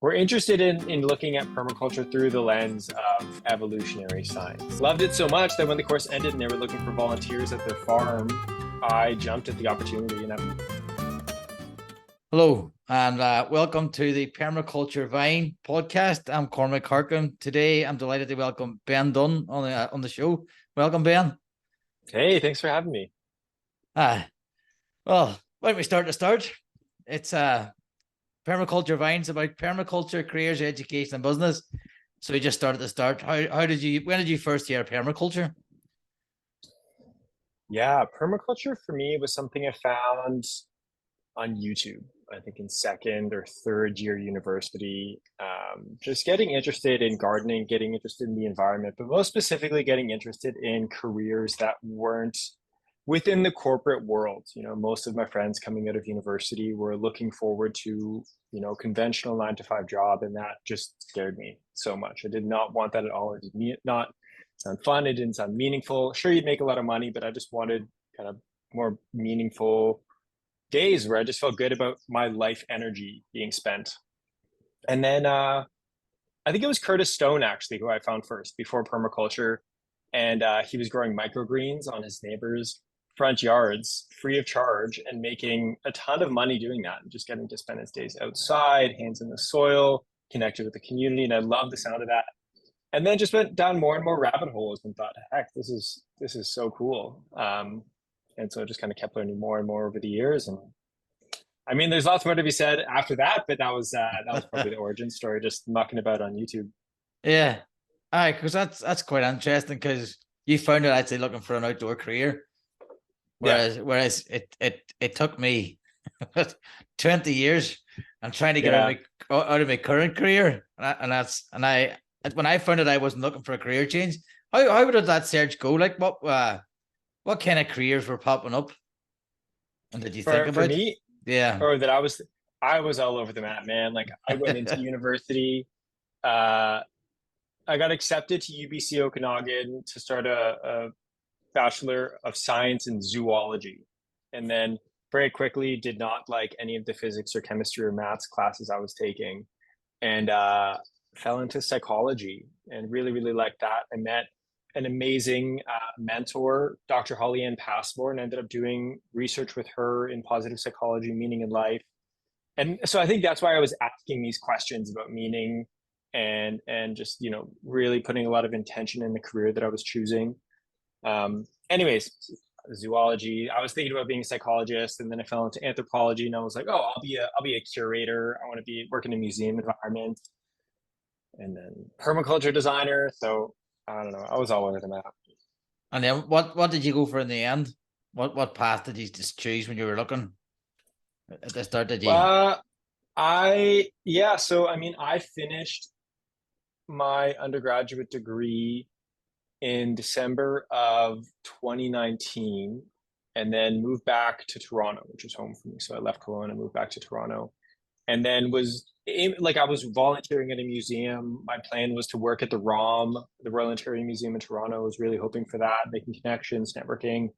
We're interested in looking at permaculture through the lens of evolutionary science. Loved it so much that when the course ended and they were looking for volunteers at their farm, I jumped at the opportunity. Hello, and welcome to the Permaculture Vine podcast. I'm Cormac Harkin. Today, I'm delighted to welcome Ben Dunn on the show. Welcome, Ben. Hey, thanks for having me. Well, why don't we start? It's Permaculture Vine's about permaculture, careers, education, and business. So we just started to start. When did you first hear permaculture? Yeah, permaculture for me was something I found on YouTube, I think in second or third year university. Just getting interested in gardening, getting interested in the environment, but most specifically getting interested in careers that weren't within the corporate world. Most of my friends coming out of university were looking forward to, conventional 9 to 5 job, and that just scared me so much. I did not want that at all. It did not sound fun. It didn't sound meaningful. Sure, you'd make a lot of money, but I just wanted kind of more meaningful days where I just felt good about my life energy being spent. And then I think it was Curtis Stone actually who I found first before permaculture, and he was growing microgreens on his neighbors' front yards free of charge and making a ton of money doing that, and just getting to spend his days outside, hands in the soil, connected with the community. And I love the sound of that. And then just went down more and more rabbit holes and thought, heck, this is so cool. And so I just kind of kept learning more and more over the years. And I mean, there's lots more to be said after that, but that was probably the origin story, just mucking about on YouTube. Yeah, all right, because that's quite interesting. Because you found it, I'd say, looking for an outdoor career, whereas it took me 20 years. I'm trying to get out of my current career, and when I found it, I wasn't looking for a career change. How did that search go? Like, what kind of careers were popping up? And did you think about? For me, yeah, or that I was all over the map, man. Like I went into university. I got accepted to UBC Okanagan to start a Bachelor of Science in Zoology, and then very quickly did not like any of the physics or chemistry or maths classes I was taking, and fell into psychology and really, really liked that. I met an amazing mentor, Dr. Holly Ann Passmore, and ended up doing research with her in positive psychology, meaning in life. And so I think that's why I was asking these questions about meaning and just, really putting a lot of intention in the career that I was choosing. Anyways, zoology, I was thinking about being a psychologist, and then I fell into anthropology, and I was like, oh, I'll be a curator. I want to be working in a museum environment. And then permaculture designer. So I don't know. I was all over the map. And then what did you go for in the end? What path did you just choose when you were looking at the start? Did you? So I mean, I finished my undergraduate degree in December of 2019, and then moved back to Toronto, which is home for me. So I left Kelowna and moved back to Toronto, and then I was volunteering at a museum. My plan was to work at the ROM, the Royal Ontario Museum in Toronto. I was really hoping for that, making connections, networking.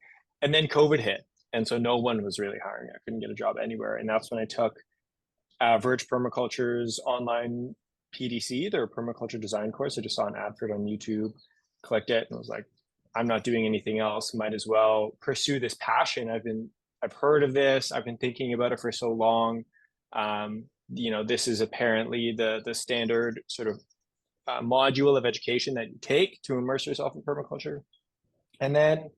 And then COVID hit. And so no one was really hiring. I couldn't get a job anywhere. And that's when I took Verge Permaculture's online PDC, their permaculture design course. I just saw an ad for it on YouTube, clicked it, and was like, I'm not doing anything else. Might as well pursue this passion. I've heard of this. I've been thinking about it for so long. This is apparently the standard sort of module of education that you take to immerse yourself in permaculture. And then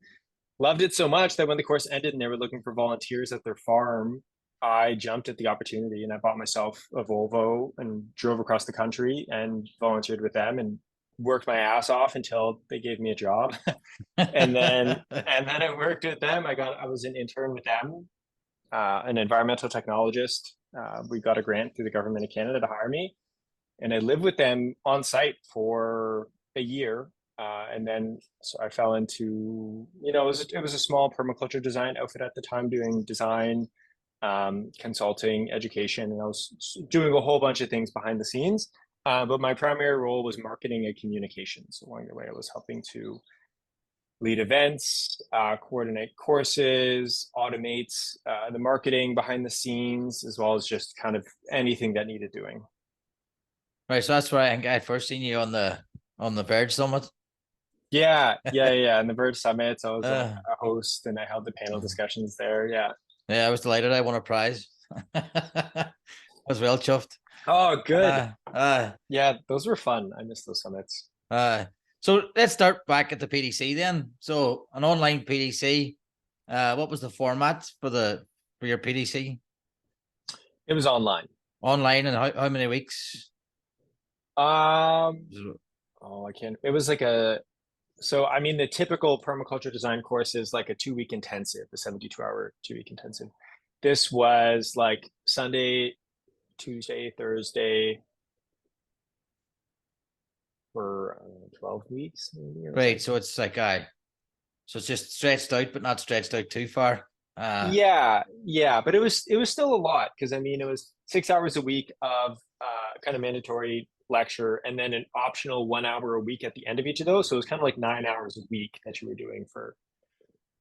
loved it so much that when the course ended and they were looking for volunteers at their farm, I jumped at the opportunity, and I bought myself a Volvo and drove across the country and volunteered with them and worked my ass off until they gave me a job. and then I worked with them. I was an intern with them, an environmental technologist. We got a grant through the government of Canada to hire me, and I lived with them on site for a year. And then so I fell into, it was a small permaculture design outfit at the time, doing design, consulting, education, and I was doing a whole bunch of things behind the scenes. But my primary role was marketing and communications. Along the way, I was helping to lead events, coordinate courses, automate the marketing behind the scenes, as well as just kind of anything that needed doing. Right, so that's where I think I first seen you on the Verge Summit. Yeah. And the Verge Summits, I was Uh, a host and I held the panel uh, discussions there. Yeah. yeah, I was delighted. I won a prize. I was well chuffed. Oh, good. Uh, uh, Yeah, those were fun. I miss those summits. uh. So let's start back at the PDC then. So an online PDC. What was the format for your PDC? It was online. Online, and how many weeks? Um, oh, I can't. It was like so I mean, the typical permaculture design course is like a 2 week intensive, the 72-hour 2 week intensive. This was like Sunday, Tuesday, Thursday for 12 weeks, maybe, or Right, something. so it's like so it's just stretched out, but not stretched out too far. Yeah, but it was still a lot because I mean it was 6 hours a week of kind of mandatory lecture and then an optional 1 hour a week at the end of each of those. So it was kind of like 9 hours a week that you were doing for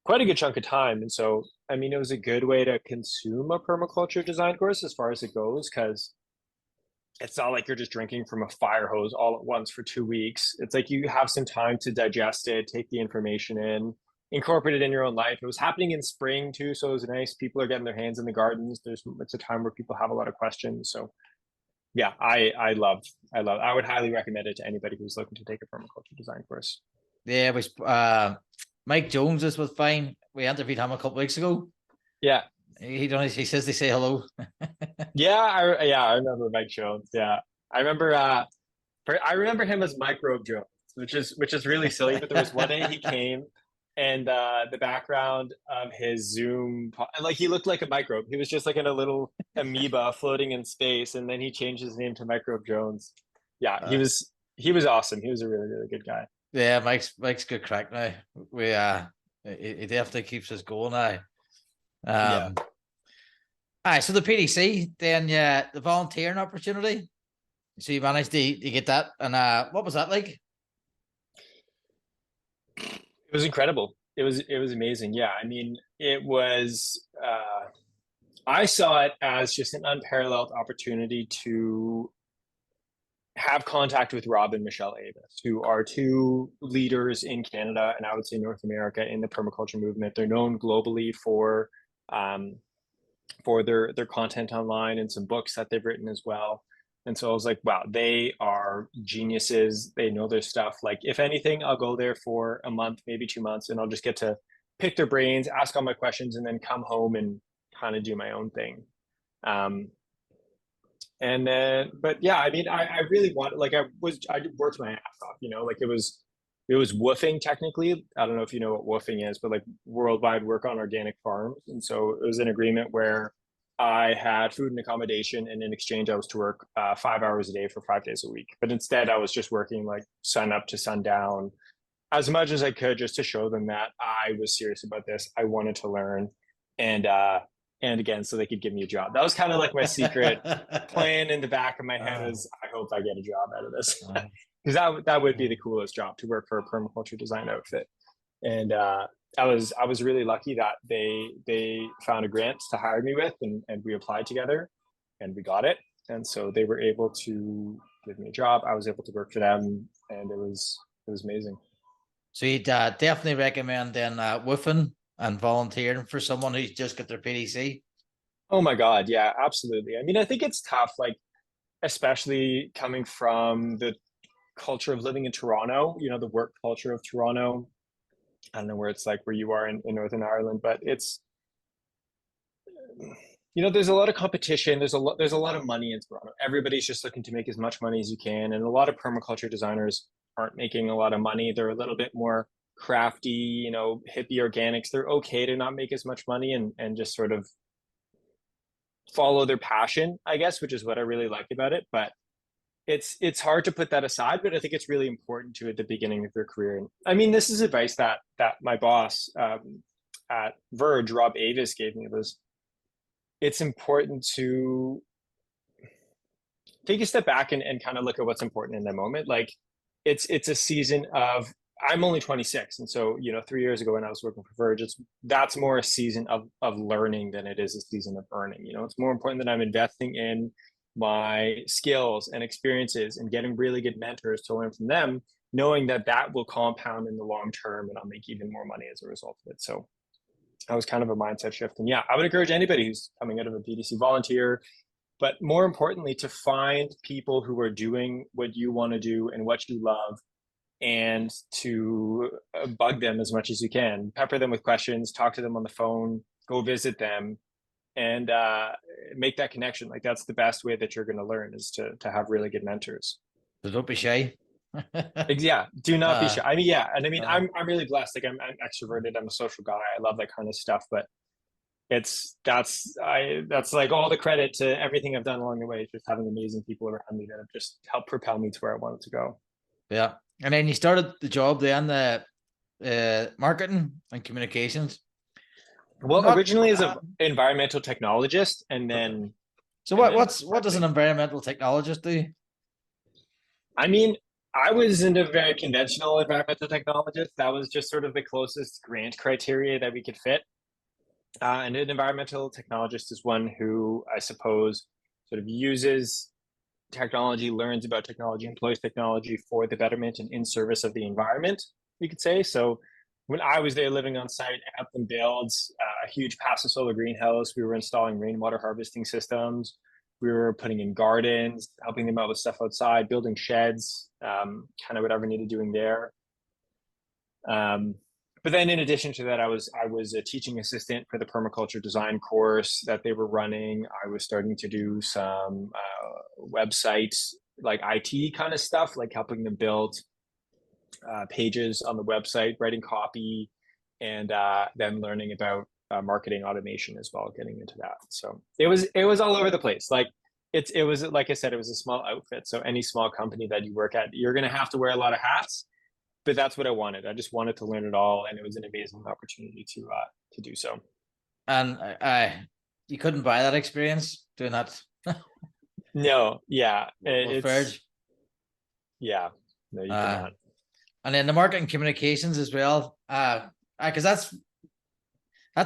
quite a good chunk of time. And so I mean it was a good way to consume a permaculture design course as far as it goes because it's not like you're just drinking from a fire hose all at once for 2 weeks. It's like you have some time to digest it, take the information in, incorporate it in your own life. It was happening in spring too, so it was nice. People are getting their hands in the gardens. It's a time where people have a lot of questions. So yeah, I would highly recommend it to anybody who's looking to take a permaculture design course. Yeah, it was Mike Jones. This was fine. We interviewed him a couple weeks ago. Yeah. He says they say hello. I remember Mike Jones. Yeah. I remember I remember him as Microbe Jones, which is really silly. But there was one day he came, and the background of his Zoom, like he looked like a microbe. He was just like in a little amoeba floating in space, and then he changed his name to Microbe Jones. Yeah, he was awesome. He was a really really good guy. Yeah, Mike's good crack now. We he definitely keeps us going now. Yeah. Um, all right, so the PDC, then yeah, the volunteering opportunity. So you managed to get that, and what was that like? It was incredible. It was amazing. Yeah, I mean, it was. I saw it as just an unparalleled opportunity to have contact with Rob and Michelle Avis, who are two leaders in Canada and I would say North America in the permaculture movement. They're known globally um, for their content online and some books that they've written as well. And so I was like, wow, they are geniuses. They know their stuff. Like, if anything, I'll go there for a month, maybe 2 months, and I'll just get to pick their brains, ask all my questions, and then come home and kind of do my own thing. Um, and then, but yeah, I mean, I really wanted, like, I worked my ass off, like it was woofing technically. I don't know if you know what woofing is, but like worldwide work on organic farms. And so it was an agreement where I had food and accommodation, and in exchange, I was to work 5 hours a day for 5 days a week. But instead, I was just working like sun up to sundown as much as I could, just to show them that I was serious about this. I wanted to learn, and and again, so they could give me a job. That was kind of like my secret plan in the back of my head was, I hope I get a job out of this. Because that would be the coolest job, to work for a permaculture design outfit. And I was really lucky that they found a grant to hire me with, and we applied together, and we got it. And so they were able to give me a job. I was able to work for them, and it was amazing. So you'd definitely recommend then woofing and volunteering for someone who's just got their PDC. Oh my God, yeah, absolutely. I mean, I think it's tough, like especially coming from the culture of living in Toronto, the work culture of Toronto. I don't know where it's like where you are in Northern Ireland, but there's a lot of competition. There's a lot of money in Toronto. Everybody's just looking to make as much money as you can. And a lot of permaculture designers aren't making a lot of money. They're a little bit more crafty, hippie organics. They're okay to not make as much money and just sort of follow their passion, I guess, which is what I really like about it. But it's hard to put that aside, but I think it's really important to at the beginning of your career. And I mean, this is advice that my boss at Verge, Rob Avis, gave me, was it's important to take a step back and kind of look at what's important in the moment. Like it's a season of, I'm only 26. And so, 3 years ago when I was working for Verge, that's more a season of learning than it is a season of earning. It's more important that I'm investing in my skills and experiences and getting really good mentors to learn from them, knowing that that will compound in the long term and I'll make even more money as a result of it. So that was kind of a mindset shift. And yeah, I would encourage anybody who's coming out of a BDC volunteer, but more importantly, to find people who are doing what you want to do and what you love, and to bug them as much as you can, pepper them with questions, talk to them on the phone, go visit them, and make that connection. Like that's the best way that you're going to learn, is to have really good mentors. So don't be shy. Yeah, do not be shy. I mean, yeah, and I mean, I'm really blessed. Like I'm extroverted. I'm a social guy. I love that kind of stuff. But that's like all the credit to everything I've done along the way. Just having amazing people around me that have just helped propel me to where I wanted to go. Yeah, and then you started the job then, the marketing and communications. Well, originally as an environmental technologist, and then. So what does an environmental technologist do? I mean, I was into very conventional environmental technologist. That was just sort of the closest grant criteria that we could fit. And an environmental technologist is one who, I suppose, sort of uses technology, learns about technology, employs technology for the betterment and in service of the environment, you could say. So when I was there living on site, I helped them build a huge passive solar greenhouse. We were installing rainwater harvesting systems. We were putting in gardens, helping them out with stuff outside, building sheds, kind of whatever needed doing there. But then in addition to that, I was a teaching assistant for the permaculture design course that they were running. I was starting to do some websites, like IT kind of stuff, like helping them build pages on the website, writing copy, and then learning about marketing automation as well, getting into that. So it was all over the place. Like it was, like I said, it was a small outfit. So any small company that you work at, you're going to have to wear a lot of hats. But that's what I wanted. I just wanted to learn it all, and it was an amazing opportunity to do so. And you couldn't buy that experience doing that. No, yeah, With Verge. Yeah, no, you cannot. And then the marketing communications as well. Because that's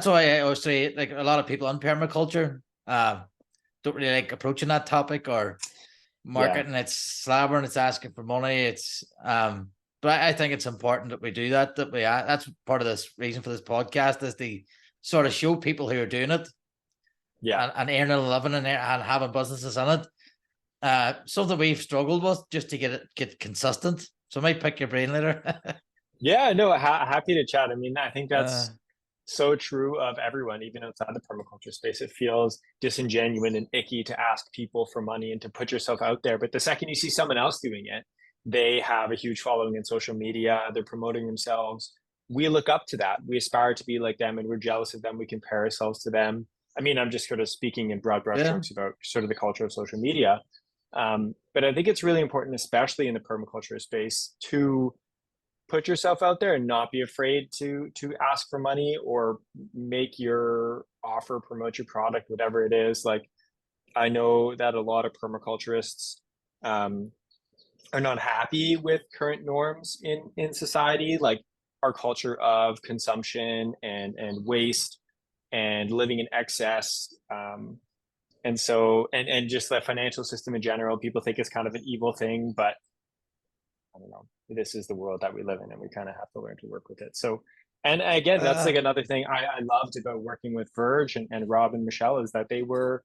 why I always say, like, a lot of people in permaculture don't really like approaching that topic or marketing. It's slabbering, it's asking for money, it's but I think it's important that we do that. That's part of this reason for this podcast, is to sort of show people who are doing it, and earning a living and having businesses in it. Something we've struggled with just to get consistent. So I might pick your brain later. Yeah, no, happy to chat. I mean, I think that's so true of everyone, even outside the permaculture space. It feels disingenuous and icky to ask people for money and to put yourself out there. But the second you see someone else doing it, they have a huge following in social media, they're promoting themselves. We look up to that. We aspire to be like them, and we're jealous of them. We compare ourselves to them. I mean, I'm just sort of speaking in broad brushstrokes about sort of the culture of social media. But I think it's really important, especially in the permaculture space, to put yourself out there and not be afraid to ask for money or make your offer, promote your product, whatever it is. Like, I know that a lot of permaculturists are not happy with current norms in society, like our culture of consumption and waste and living in excess. And so, and just the financial system in general, people think it's kind of an evil thing, but I don't know, this is the world that we live in, and we kind of have to learn to work with it. So, and again, that's like another thing I loved about working with Verge and Rob and Michelle, is that they were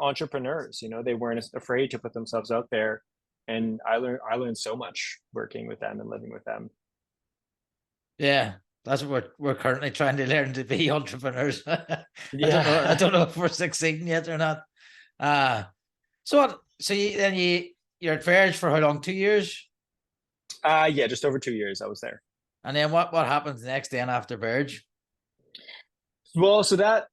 entrepreneurs. You know, they weren't afraid to put themselves out there. And I learned so much working with them and living with them. Yeah, that's what we're currently trying to learn, to be entrepreneurs. Yeah. I don't know if we're succeeding yet or not. So you're at Verge for how long? 2 years? Yeah, just over 2 years I was there. And then what happens next then after Verge? Well, so that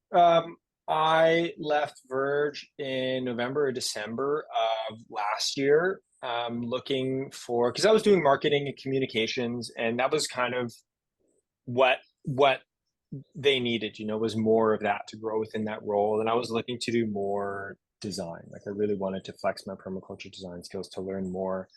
I left Verge in November or December of last year, looking for, because I was doing marketing and communications, and that was kind of what they needed, you know, was more of that to grow within that role. And I was looking to do more design. Like, I really wanted to flex my permaculture design skills to learn more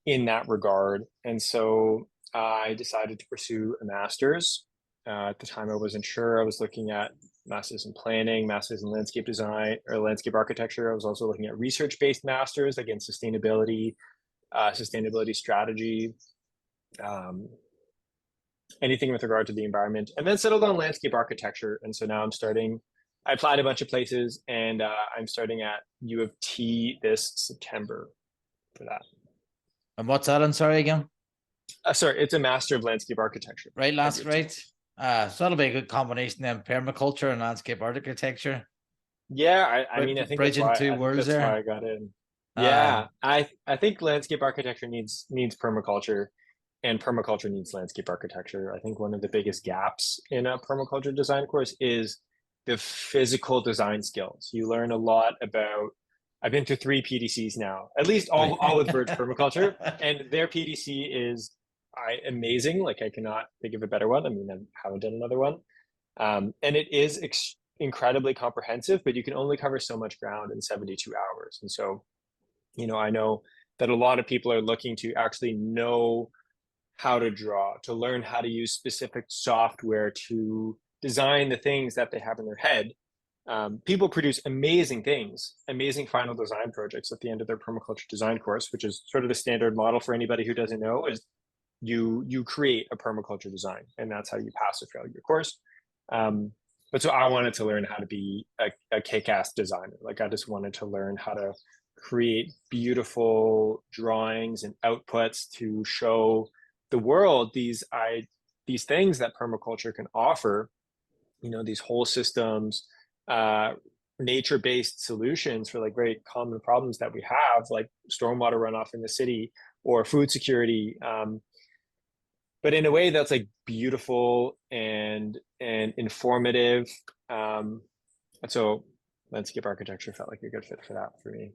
in that regard. And so I decided to pursue a master's. At the time, I wasn't sure. I was looking at master's in planning, master's in landscape design or landscape architecture. I was also looking at research-based masters, like in sustainability, sustainability strategy, anything with regard to the environment, and then settled on landscape architecture. And so now I applied a bunch of places, and I'm starting at U of T this September for that. And what's that on? Sorry again. Sorry, it's a Master of Landscape Architecture. Right, last right. So that'll be a good combination then, permaculture and landscape architecture. Yeah, I mean, I think that's why, I got in. Yeah, I think landscape architecture needs permaculture, and permaculture needs landscape architecture. I think one of the biggest gaps in a permaculture design course is the physical design skills. You learn a lot about. I've been through 3 PDCs now, at least all with Verge Permaculture, and their PDC is amazing. Like, I cannot think of a better one. I mean, I haven't done another one, and it is incredibly comprehensive, but you can only cover so much ground in 72 hours. And so, I know that a lot of people are looking to actually know how to draw, to learn how to use specific software to design the things that they have in their head. People produce amazing things, amazing final design projects at the end of their permaculture design course, which is sort of the standard model for anybody who doesn't know. Is you create a permaculture design, and that's how you pass or fail your course. But so I wanted to learn how to be a kick-ass designer. Like, I just wanted to learn how to create beautiful drawings and outputs to show the world these things that permaculture can offer. These whole systems, nature-based solutions for like very common problems that we have, like stormwater runoff in the city or food security, but in a way that's like beautiful and informative. And so landscape architecture felt like a good fit for that for me.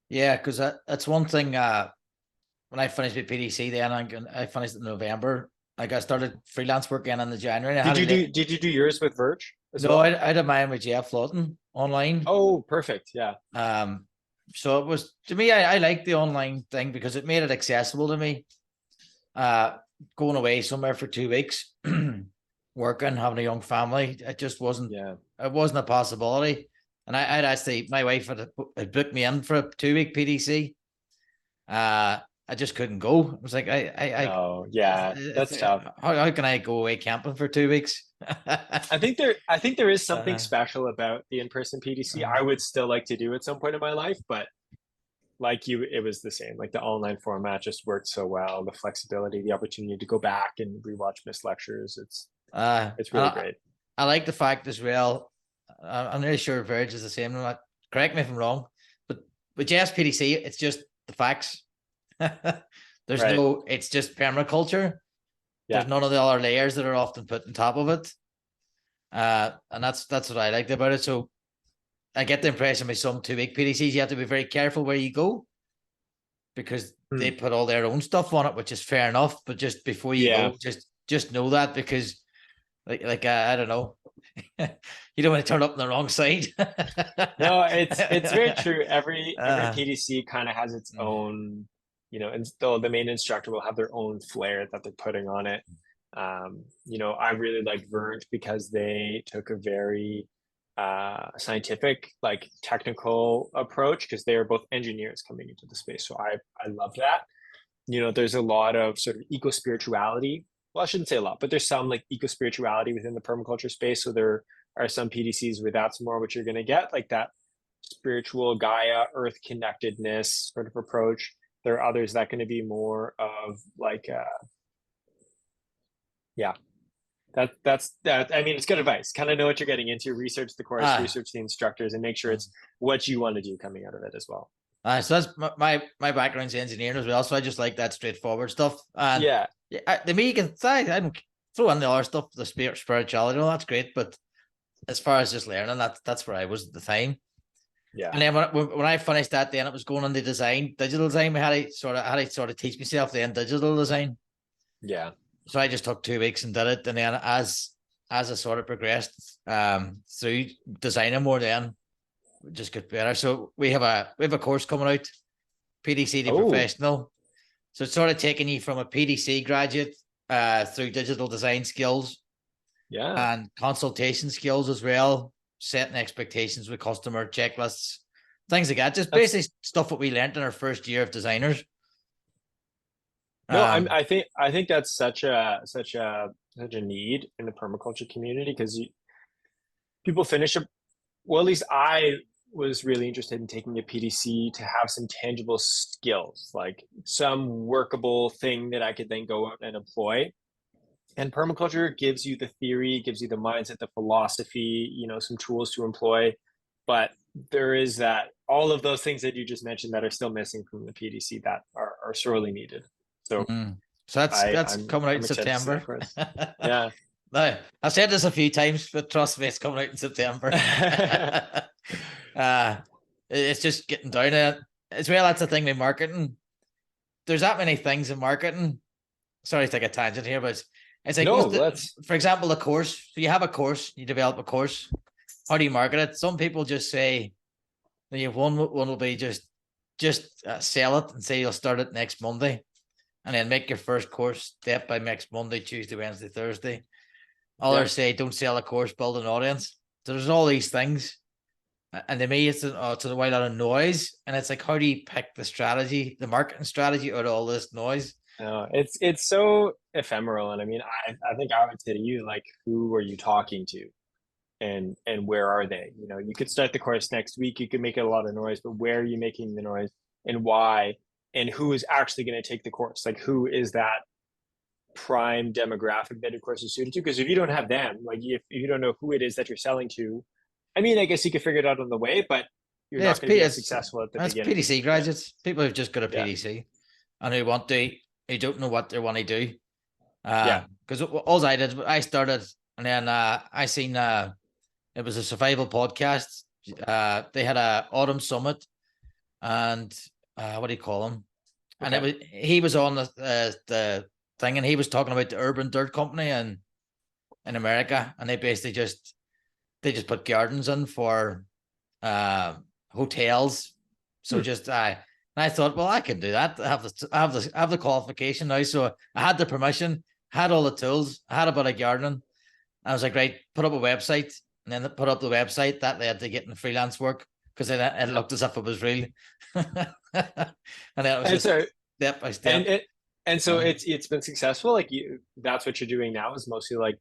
Yeah, because that's one thing. When I finished with PDC, then I finished in November. Like, I started freelance work again in the January. Did you do yours with Verge as well? I did mine with Jeff Lawton online. Oh, perfect. Yeah. So it was, to me, I liked the online thing because it made it accessible to me. Going away somewhere for 2 weeks, working, having a young family, it just wasn't. Yeah. It wasn't a possibility. And I'd actually, my wife had booked me in for a 2-week PDC. I just couldn't go. I was like, oh yeah, that's tough. How can I go away camping for 2 weeks? I think there is something special about the in-person PDC. I would still like to do at some point in my life, but like you, it was the same. Like, the online format just worked so well. The flexibility, the opportunity to go back and rewatch missed lectures. It's really great. I like the fact as well. I'm really sure Verge is the same. Correct me if I'm wrong, but with Jeff's PDC, it's just the facts. There's right. It's just permaculture. Yeah. There's none of the other layers that are often put on top of it. And that's what I liked about it. So I get the impression with some 2-week PDCs, you have to be very careful where you go, because they put all their own stuff on it, which is fair enough. But just before you go, just know that, because like I don't know, you don't want to turn up on the wrong side. No, it's very true. Every PDC kind of has its own, and the main instructor will have their own flair that they're putting on it. I really like Verge because they took a very scientific, like technical approach, because they are both engineers coming into the space. So I love that. There's a lot of sort of eco-spirituality. Well, I shouldn't say a lot, but there's some like eco-spirituality within the permaculture space. So there are some PDCs where that's more what you're going to get, like that spiritual Gaia, earth connectedness sort of approach. There are others that are going to be more of like, that's that. I mean, it's good advice. Kind of know what you're getting into, research the course, research the instructors, and make sure it's what you want to do coming out of it as well. So that's my background's engineering as well. So I just like that straightforward stuff. And to me, you can say, I don't throw in the other stuff, the spirituality, well, that's great. But as far as just learning, that's where I was at the time. Yeah. And then when I finished that, then it was going on the digital design. I had to sort of teach myself then digital design. Yeah. So I just took 2 weeks and did it. And then as I sort of progressed through designing more, then it just got better. So we have a course coming out, PDC to professional. So it's sort of taking you from a PDC graduate through digital design skills Yeah. and consultation skills as well, setting expectations with customer checklists, things like that. Just That's basically stuff that we learned in our first year of designers. no, Um, I think that's such a need in the permaculture community because people finish up. Well, at least I was really interested in taking a PDC to have some tangible skills, like some workable thing that I could then go out and employ. And permaculture gives you the theory, gives you the mindset, the philosophy, some tools to employ. But there is that all of those things that you just mentioned that are still missing from the PDC that are sorely needed. So mm. So that's coming out in I'm excited to see that September. course. Yeah. No, I've said this a few times, but trust me, it's coming out in September. uh, it's just getting down to it. As well, that's the thing with marketing. There's that many things in marketing. Sorry to take a tangent here, but it's like, No, let's. for example, the course. So you have a course, you develop a course. How do you market it? Some people just say, you have one will be just sell it and say you'll start it next Monday, and then make your first course step by next Monday, Tuesday, Wednesday, Thursday. Others say don't sell a course, build an audience. So there's all these things, and to me, it's a white lot of noise. And it's like, how do you pick the strategy, the marketing strategy, out of all this noise? No, it's so ephemeral, and I mean, I think I would say to you, like, who are you talking to, and where are they? You could start the course next week. You could make a lot of noise, but where are you making the noise, and why, and who is actually going to take the course? Like, who is that prime demographic that your course is suited to? Because if you don't have them, like if you don't know who it is that you're selling to, I mean, I guess you could figure it out on the way, but you're Yeah, not going to be as successful at the that's beginning. PDC graduates, people who've just got a Yeah. PDC and who don't know what they want to do. Yeah. Because all I did, I started, and then I seen it was a survival podcast. They had a autumn summit, and what do you call him? And he was on the thing, and he was talking about the Urban Dirt Company in America, and they basically just put gardens in for hotels. So just I thought, well, I can do that. I have the qualification now. So I had the permission, had all the tools, I had a bit of gardening. I was like, right, put up a website, and then put up the website that led to getting freelance work because it looked as if it was real. And then it was just step by step. And so it's been successful. Like that's what you're doing now is mostly like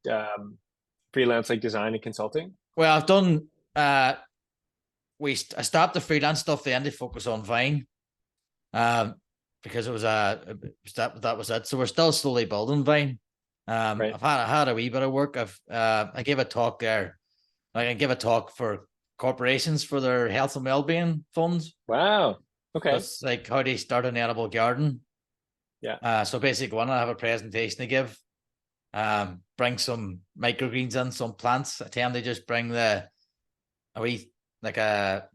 freelance, like design and consulting. Well, I've done. I stopped the freelance stuff. Then to focus on Vine, because it was that was it. So we're still slowly building Vine. Right. I had a wee bit of work. I gave a talk there. I can give a talk for corporations for their health and well-being funds. Wow. Okay. It's like how do you start an edible garden? Yeah. So basically, one, I have a presentation to give. Bring some microgreens in, some plants. I tend to just bring do you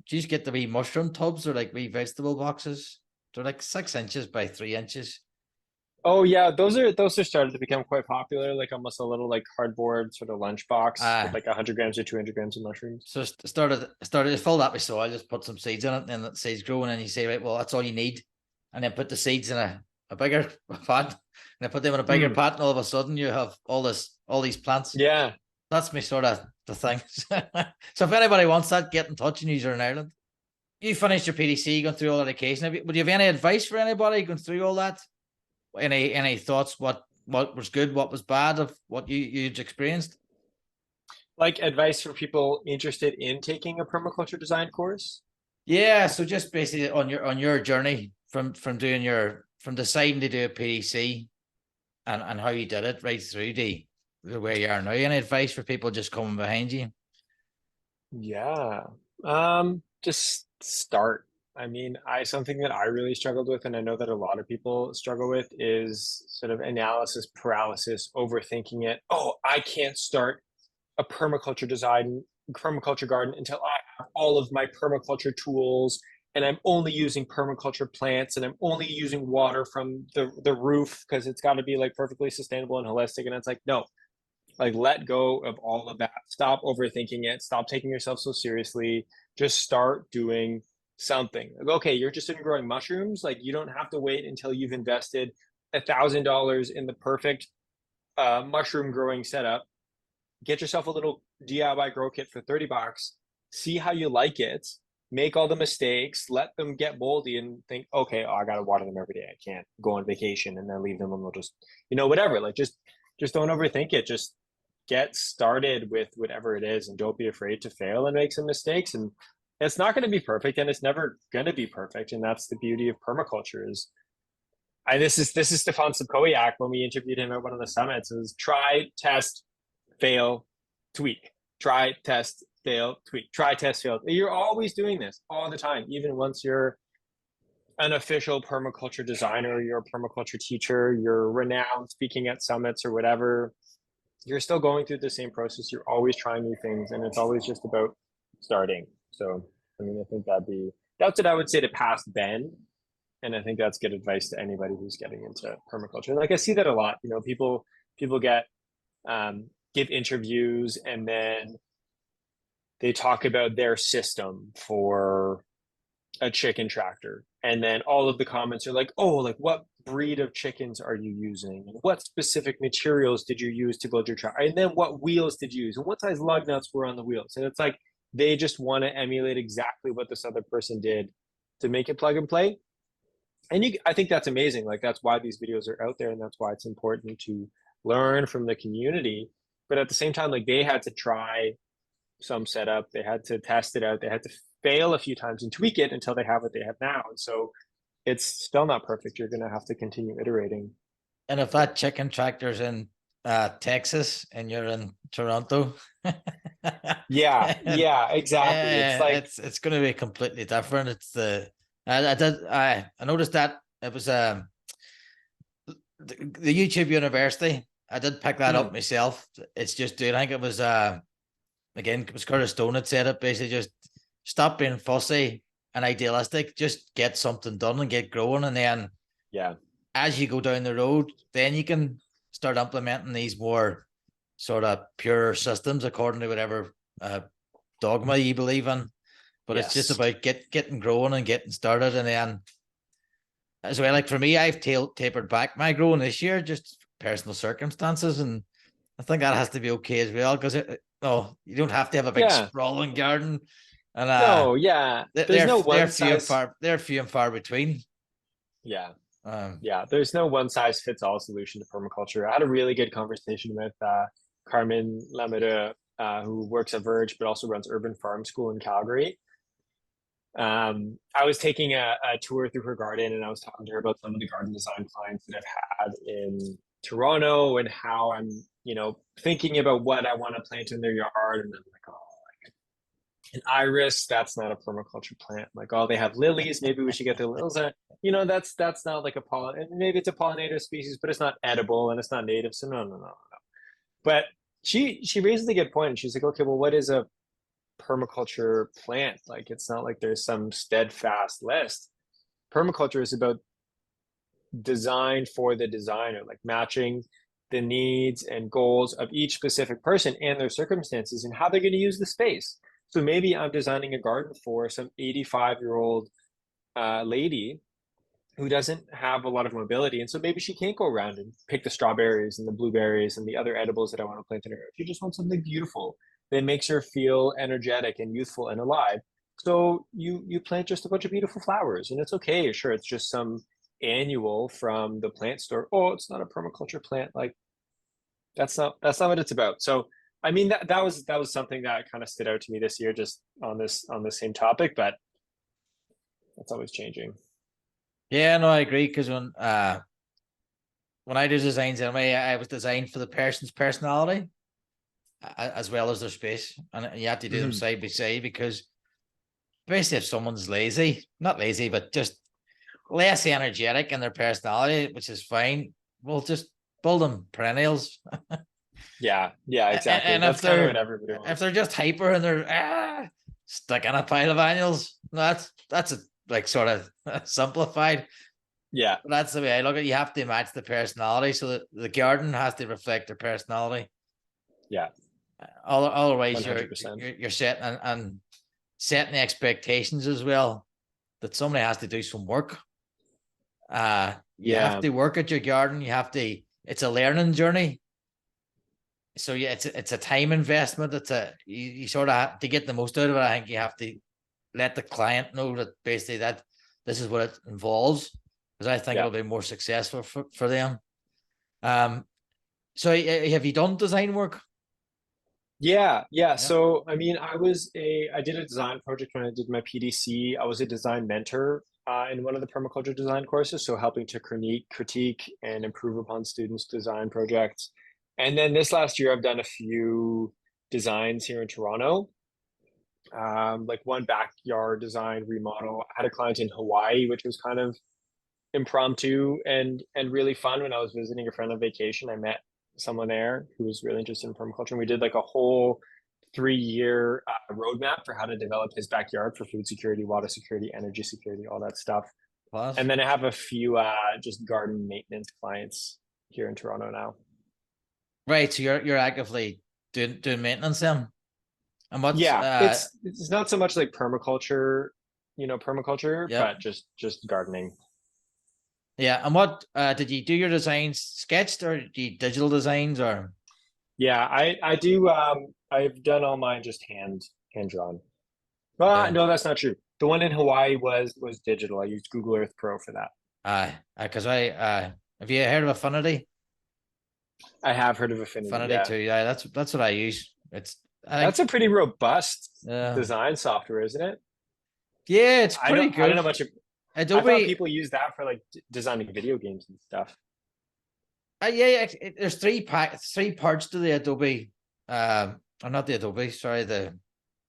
just get the wee mushroom tubs or like wee vegetable boxes? They're like 6 inches by 3 inches. Oh yeah, those are started to become quite popular, like almost a little like cardboard sort of lunchbox with like 100 grams or 200 grams of mushrooms. So started to fill that with soil, just put some seeds in it, and the seeds grow, and then you say, right, well, that's all you need. And then put the seeds in a bigger pot, and I put them in a bigger pot, and all of a sudden you have all these plants. Yeah. That's me sort of the thing. So if anybody wants that, get in touch, and you're in Ireland. You finished your PDC, going through all that education. Would you have any advice for anybody going through all that? Any thoughts? What was good? What was bad of what you'd experienced? Like advice for people interested in taking a permaculture design course? Yeah, so just basically on your journey from deciding to do a PDC and how you did it right through the where you are now. Any advice for people just coming behind you? Yeah. Just start. I mean, something that I really struggled with, and I know that a lot of people struggle with, is sort of analysis paralysis, overthinking it. Oh, I can't start a permaculture garden until I have all of my permaculture tools, and I'm only using permaculture plants, and I'm only using water from the roof because it's got to be like perfectly sustainable and holistic. And it's like, no, like let go of all of that. Stop overthinking it. Stop taking yourself so seriously. Just start doing something. Like, okay, you're interested in growing mushrooms. Like you don't have to wait until you've invested $1,000 in the perfect mushroom growing setup. get yourself a little DIY grow kit for $30, see how you like it, make all the mistakes, let them get moldy and think, okay, I got to water them every day. I can't go on vacation and then leave them and they'll just, whatever. Like just don't overthink it. Just get started with whatever it is and don't be afraid to fail and make some mistakes. And it's not going to be perfect and it's never going to be perfect. And that's the beauty of permaculture is, this is Stefan Subkowiak when we interviewed him at one of the summits. It was try, test, fail, tweak. Try, test, fail, tweak. Try, test, fail. You're always doing this all the time. Even once you're an official permaculture designer, you're a permaculture teacher, you're renowned speaking at summits or whatever, you're still going through the same process. You're always trying new things and it's always just about starting. So, I think that's what I would say to past Ben. And I think that's good advice to anybody who's getting into permaculture. Like I see that a lot, people get, give interviews and then they talk about their system for a chicken tractor. And then all of the comments are like, oh, like what breed of chickens are you using? And what specific materials did you use to build your tractor? And then what wheels did you use? And what size lug nuts were on the wheels? And it's like, they just want to emulate exactly what this other person did to make it plug and play. And I think that's amazing. Like that's why these videos are out there and that's why it's important to learn from the community. But at the same time, like they had to try some setup, they had to test it out, they had to fail a few times and tweak it until they have what they have now. And so it's still not perfect. You're going to have to continue iterating. And if that chicken tractor's in Texas and you're in Toronto, yeah, exactly. It's like it's going to be completely different. It's I noticed that it was the YouTube University. I did pick that up myself. It's just, I think it was again, it was Curtis Stone that said it. Basically, just stop being fussy and idealistic. Just get something done and get growing, and then as you go down the road, then you can start implementing these more sort of pure systems according to whatever dogma you believe in. But it's just about getting growing and getting started. And then as well, like for me, I've tapered back my growing this year, just personal circumstances. And I think that has to be okay as well, because you don't have to have a big sprawling garden. And there's no one size. They're few and far between. There's no one size fits all solution to permaculture. I had a really good conversation with Carmen Lamadeux, who works at Verge, but also runs Urban Farm School in Calgary. I was taking a tour through her garden and I was talking to her about some of the garden design clients that I've had in Toronto and how I'm, thinking about what I want to plant in their yard. And I'm like, an iris, that's not a permaculture plant. Like, they have lilies. Maybe we should get the lilies. That's not like maybe it's a pollinator species, but it's not edible and it's not native. So no. But she raises a good point. And she's like, okay, well, what is a permaculture plant? Like, it's not like there's some steadfast list. Permaculture is about design for the designer, like matching the needs and goals of each specific person and their circumstances and how they're going to use the space. So maybe I'm designing a garden for some 85-year-old lady who doesn't have a lot of mobility. And so maybe she can't go around and pick the strawberries and the blueberries and the other edibles that I want to plant in her. If you just want something beautiful that makes her feel energetic and youthful and alive, so you plant just a bunch of beautiful flowers. And it's okay. Sure, it's just some annual from the plant store. Oh, it's not a permaculture plant. Like, that's not what it's about. So that was something that kind of stood out to me this year, just on the same topic, but that's always changing. Yeah, no, I agree. Because when I do designs, anyway, I was designed for the person's personality as well as their space, and you have to do them side by side, because basically, if someone's not lazy, but just less energetic in their personality, which is fine, we'll just build them perennials. Yeah, exactly. And that's kind of what everybody wants. If they're just hyper and they're stuck in a pile of annuals, that's a, like, sort of simplified. Yeah, but that's the way I look at it. You have to match the personality, so that the garden has to reflect their personality. Yeah. Otherwise, you're setting and setting the expectations as well, that somebody has to do some work. You have to work at your garden. It's a learning journey. So yeah, it's a time investment. You sort of have to get the most out of it. I think you have to let the client know that basically that this is what it involves, because I think Yeah. it'll be more successful for them. So have you done design work? Yeah, yeah. Yeah. So, I mean, I did a design project when I did my PDC. I was a design mentor in one of the permaculture design courses, so helping to critique and improve upon students' design projects. And then this last year, I've done a few designs here in Toronto, like one backyard design remodel. I had a client in Hawaii, which was kind of impromptu and really fun. When I was visiting a friend on vacation, I met someone there who was really interested in permaculture, and we did like a whole 3-year roadmap for how to develop his backyard for food security, water security, energy security, all that stuff. Class. And then I have a few just garden maintenance clients here in Toronto now. Right. So you're actively doing maintenance then. And what's Yeah, it's not so much like permaculture, permaculture, yeah. but just gardening. Yeah. And what did you do your designs sketched, or do you digital designs, or Yeah, I do. I've done all mine just hand drawn. Well, yeah. no, that's not true. The one in Hawaii was digital. I used Google Earth Pro for that. Because I have you heard of Affinity? I have heard of Affinity. Affinity Yeah, too. Yeah, that's what I use. I that's think a pretty robust yeah. design software, isn't it? Yeah, it's I pretty don't good. know much of. I thought Adobe. people use that for like designing video games and stuff. Yeah, there's three parts to the Adobe. Or not the Adobe. Sorry, the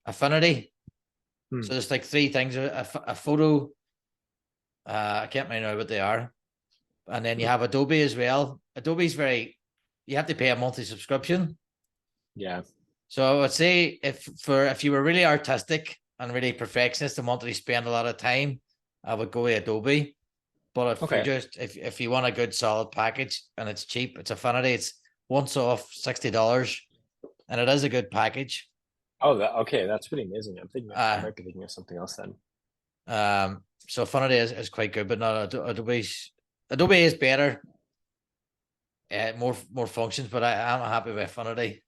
Affinity. Hmm. So there's like three things: a photo. I can't remember what they are, and then you have Adobe as well. Adobe's very. You have to pay a monthly subscription. Yeah. So I would say if you were really artistic and really perfectionist and wanted to spend a lot of time, I would go with Adobe. But if you're Okay. just if you want a good solid package and it's cheap, it's Affinity. It's once off $60, and it is a good package. Oh, okay. That's pretty amazing. I Uh might be thinking of something else then. so Affinity is quite good, but not Adobe is better, more functions. But I'm happy with Affinity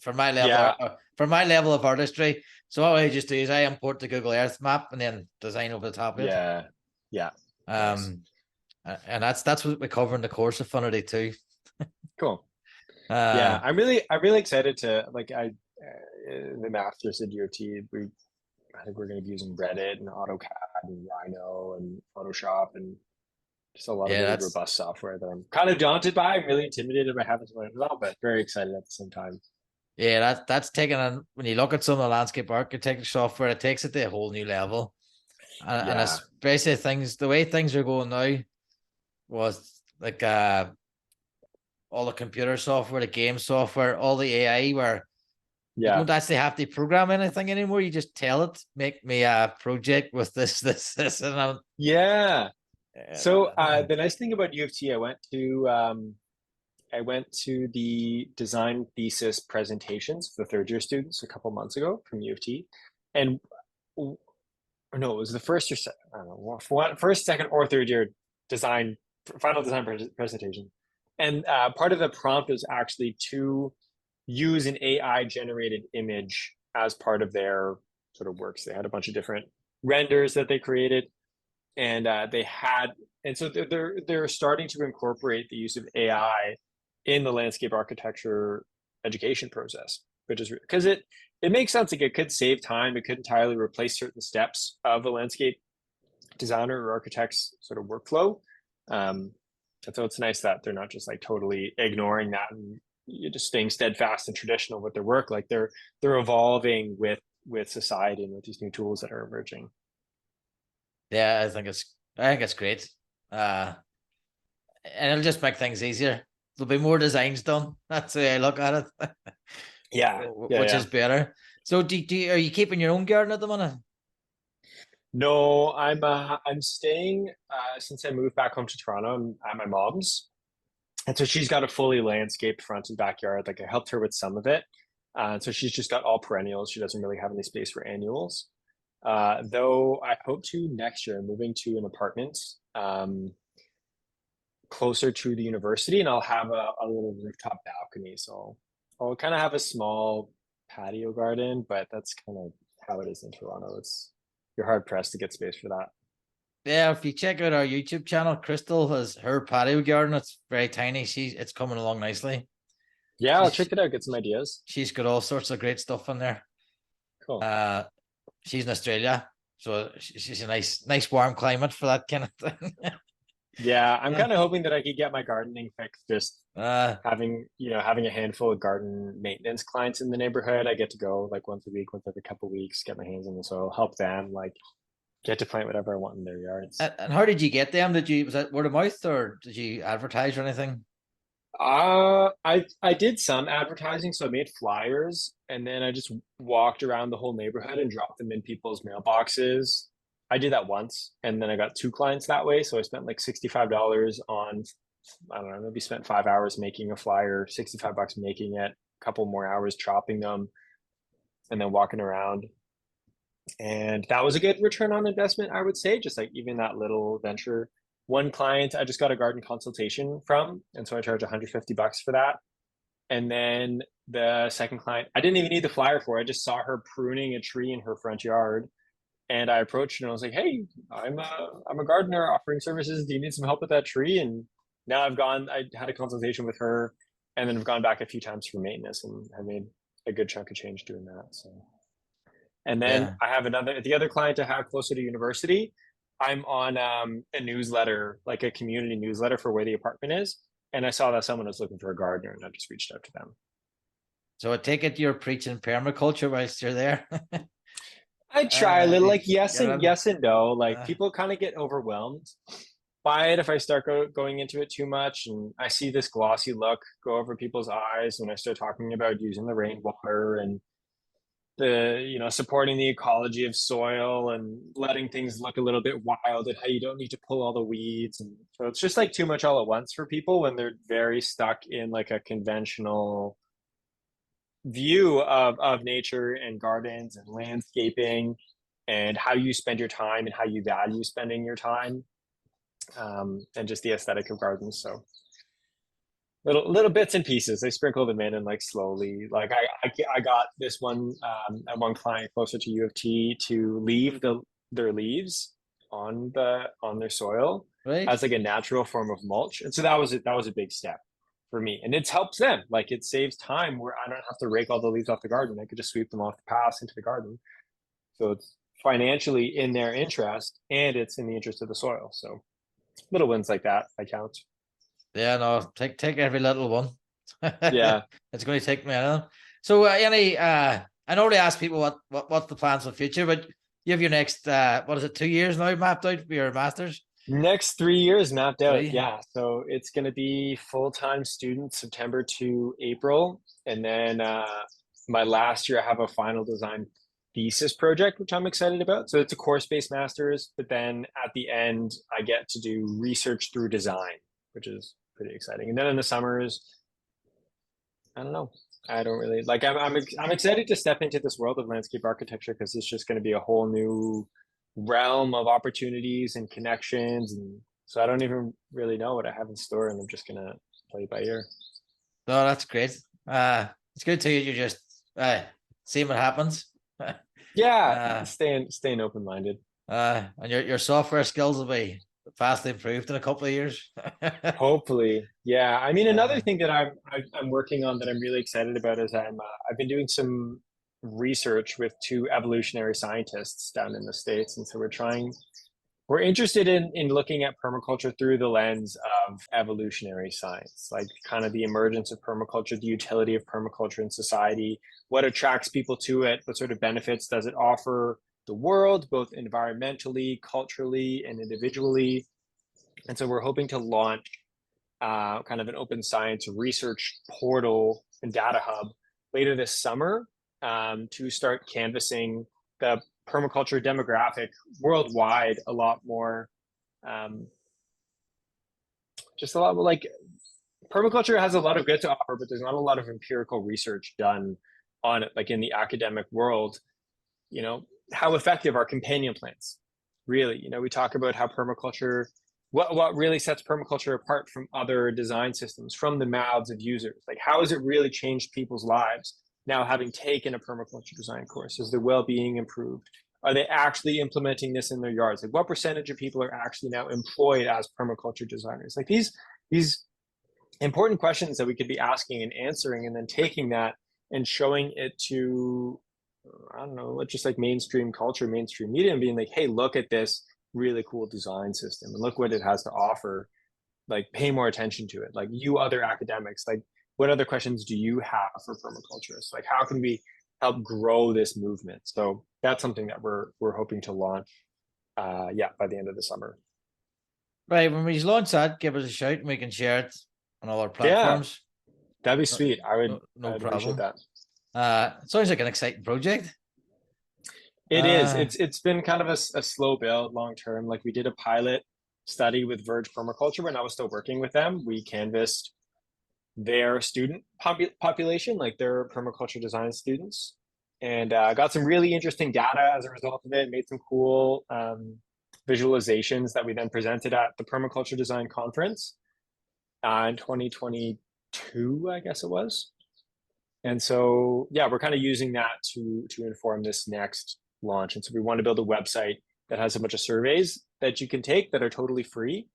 Yeah. for my level of artistry. So what I just do is I import the Google Earth map and then design over the top of it. Yeah. Yeah. Nice. Um, and that's what we cover in the course of Affinity too. Cool. Yeah, Uh, I'm really excited to like the masters at DOT. I think we're going to be using Reddit and AutoCAD and Rhino and Photoshop and just a lot of yeah, really that's robust software that I'm kind of daunted by. I'm really intimidated by having to learn it all, but very excited at the same time. yeah, that's taken on when you look at some of the landscape architecture software, it takes it to a whole new level. And Yeah, especially the way things are going now was like all the computer software, the game software, all the AI where you yeah, don't actually have to program anything anymore. You just tell it, make me a project with this, and yeah. So I'm, the nice thing about U of T, I went to the design thesis presentations for the third year students a couple months ago from U of T, and or no, it was the first or second, I don't know, first, second, or third year design, final design presentation. And part of the prompt was actually to use an AI generated image as part of their sort of works. They had a bunch of different renders that they created, and so they're starting to incorporate the use of AI in the landscape architecture education process, which is because it makes sense. Like it could save time. It could entirely replace certain steps of a landscape designer or architect's sort of workflow. And so it's nice that they're not just like totally ignoring that and you're just staying steadfast and traditional with their work. Like they're evolving with society and with these new tools that are emerging. yeah, I think it's great. And it'll just make things easier. There'll be more designs done. That's the way I look at it, Yeah, yeah, which yeah. is better. So, are you keeping your own garden at the minute? No, I'm staying since I moved back home to Toronto. I'm at my mom's, and so she's got a fully landscaped front and backyard. Like I helped her with some of it, so she's just got all perennials. She doesn't really have any space for annuals. Though I hope to next year moving to an apartment closer to the university, and I'll have a little rooftop balcony. So I'll kind of have a small patio garden, but that's kind of how it is in Toronto. You're hard pressed to get space for that. Yeah, if you check out our YouTube channel, Crystal has her patio garden. It's very tiny. It's coming along nicely. Yeah, I'll She's check it out, get some ideas. she's got all sorts of great stuff in there. Cool. Uh, she's in Australia, so she's a nice warm climate for that kind of thing. Yeah, I'm Yeah. kind of hoping that I could get my gardening fixed just Uh, having a handful of garden maintenance clients in the neighborhood. I get to go like once a week, once every couple of weeks, get my hands in the soil, help them like get to plant whatever I want in their yards. and how did you get them? Was that word of mouth or did you advertise or anything? I did some advertising, so I made flyers and then I just walked around the whole neighborhood and dropped them in people's mailboxes. I did that once and then I got two clients that way. So I spent like $65 on, I don't know, maybe spent 5 hours making a flyer, $65 making it, a couple more hours chopping them and then walking around. And that was a good return on investment, I would say, just like even that little venture. One client I just got a garden consultation from, and so I charge $150 for that. And then the second client, I didn't even need the flyer for. I just saw her pruning a tree in her front yard, and I approached her and I was like, "Hey, I'm a gardener offering services. Do you need some help with that tree?" And now I had a consultation with her, and then I've gone back a few times for maintenance, and I made a good chunk of change doing that. So and then Yeah. I have the other client I have closer to university. I'm on a newsletter, like a community newsletter for where the apartment is. And I saw that someone was looking for a gardener and I just reached out to them. So I take it you're preaching permaculture whilst you're there. I try a little, like Get it? yes and no. Like Uh, people kind of get overwhelmed by it if I start going into it too much. And I see this glossy look go over people's eyes when I start talking about using the rainwater and supporting the ecology of soil and letting things look a little bit wild and how you don't need to pull all the weeds. And so it's just like too much all at once for people when they're very stuck in like a conventional view of nature and gardens and landscaping and how you spend your time and how you value spending your time, and just the aesthetic of gardens. So little bits and pieces. They sprinkle them in and like slowly. Like I got this one client closer to U of T to leave their leaves on their soil right. as like a natural form of mulch, and so that was a big step for me, and it helps them. Like it saves time where I don't have to rake all the leaves off the garden. I could just sweep them off the paths into the garden. So it's financially in their interest, and it's in the interest of the soil. So little wins like that I count. Yeah, no, take every little one. Yeah. It's going to take me a minute. So, I normally ask people what's the plans for the future, but you have your next what is it, 2 years now mapped out for your masters? Next 3 years mapped out. Three. Yeah. So it's going to be full-time student September to April. And then my last year, I have a final design thesis project, which I'm excited about. So it's a course-based master's, but then at the end, I get to do research through design, which is pretty exciting. And then in the summers, I don't know. I don't really like. I'm excited to step into this world of landscape architecture because it's just going to be a whole new realm of opportunities and connections, and so I don't even really know what I have in store, and I'm just gonna play by ear. No, that's great. It's good to hear you just seeing what happens. Yeah, uh, staying open minded. and your software skills will be vastly improved in a couple of years. Hopefully, yeah. I mean, another uh, thing that I'm working on that I'm really excited about is I've been doing some research with two evolutionary scientists down in the States, and so we're interested in looking at permaculture through the lens of evolutionary science, like kind of the emergence of permaculture, the utility of permaculture in society, what attracts people to it, what sort of benefits does it offer the world, both environmentally, culturally, and individually. And so we're hoping to launch kind of an open science research portal and data hub later this summer, to start canvassing the permaculture demographic worldwide a lot more. Um, just a lot more like permaculture has a lot of good to offer, but there's not a lot of empirical research done on it, like in the academic world. How effective are companion plants? Really, we talk about how permaculture what really sets permaculture apart from other design systems, from the mouths of users? Like, how has it really changed people's lives now having taken a permaculture design course? Is their well-being improved? Are they actually implementing this in their yards? Like, what percentage of people are actually now employed as permaculture designers? Like, these important questions that we could be asking and answering, and then taking that and showing it to, I don't know, just like mainstream culture, mainstream media, and being like, hey, look at this really cool design system and look what it has to offer. Like, pay more attention to it. Like, you other academics, like, what other questions do you have for permaculturists? Like, how can we help grow this movement? So that's something that we're hoping to launch by the end of the summer. Right, when we launch that, give us a shout and we can share it on all our Yeah, platforms. that'd be sweet. No I'd problem. appreciate that. It sounds like an exciting project. It is. It's been kind of a slow build long term. Like, we did a pilot study with Verge Permaculture when I was still working with them. We canvassed their student population, like their permaculture design students, and got some really interesting data as a result of it. Made some cool visualizations that we then presented at the Permaculture Design Conference in 2022, I guess it was. And so, yeah, we're kind of using that to inform this next launch. And so we want to build a website that has a bunch of surveys that you can take that are totally free,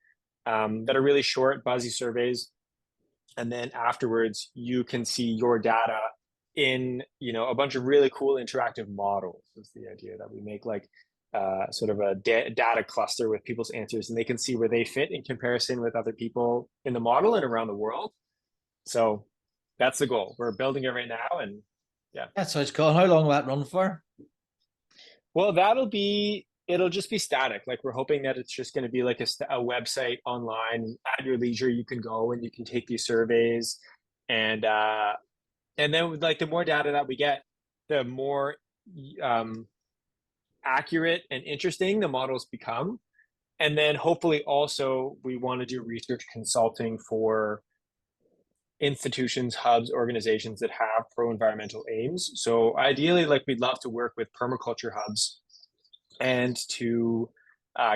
that are really short, buzzy surveys. And then afterwards, you can see your data in, a bunch of really cool interactive models. Is the idea that we make, like, sort of a data cluster with people's answers, and they can see where they fit in comparison with other people in the model and around the world. So that's the goal. We're building it right now, and yeah. That sounds cool. How long will that run for? Well, it'll just be static. Like, we're hoping that it's just going to be like a website online. At your leisure, you can go and you can take these surveys, and then, like, the more data that we get, the more accurate and interesting the models become. And then hopefully also we want to do research consulting for institutions, hubs, organizations that have pro-environmental aims. So ideally, like, we'd love to work with permaculture hubs and to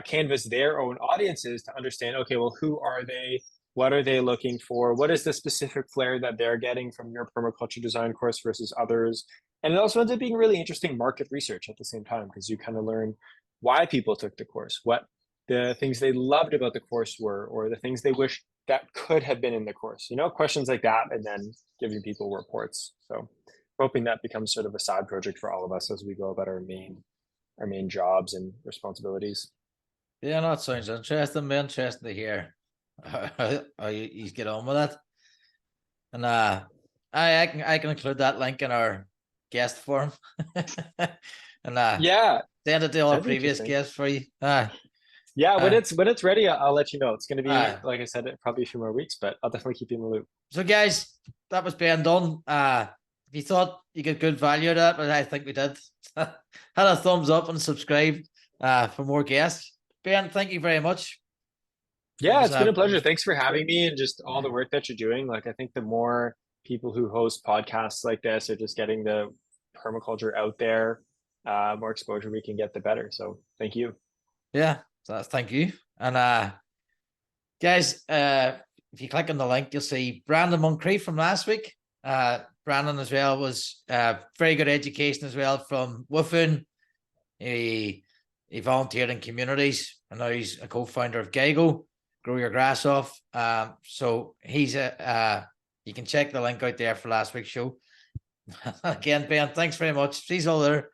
canvas their own audiences to understand, okay, well, who are they? What are they looking for? What is the specific flair that they're getting from your permaculture design course versus others? And it also ends up being really interesting market research at the same time, because you kind of learn why people took the course, what the things they loved about the course were, or the things they wish that could have been in the course, questions like that, and then giving people reports. So hoping that becomes sort of a side project for all of us as we go about our main jobs and responsibilities. Yeah, no, it sounds interesting. Be interesting to hear how you get on with it. And I can include that link in our guest form. And yeah, send it to all previous guests for you. Yeah, when it's ready, I'll let you know. It's going to be, like I said, probably a few more weeks, but I'll definitely keep you in the loop. So, guys, that was Ben Dunn. If you thought you get good value out of that, but I think we did, had a thumbs up and subscribe for more guests. Ben, thank you very much. Yeah, it's been a pleasure. Thanks for having me, and just all the work that you're doing. Like, I think the more people who host podcasts like this are just getting the permaculture out there, more exposure we can get, the better. So thank you. Yeah. So thank you. And guys, if you click on the link, you'll see Brandon Moncrief from last week. Brandon as well was very good education as well from Woofing. He volunteered in communities, and now he's a co-founder of GEIGO, Grow Your Grass Off. So he's you can check the link out there for last week's show. Again, Ben, thanks very much. See you all there.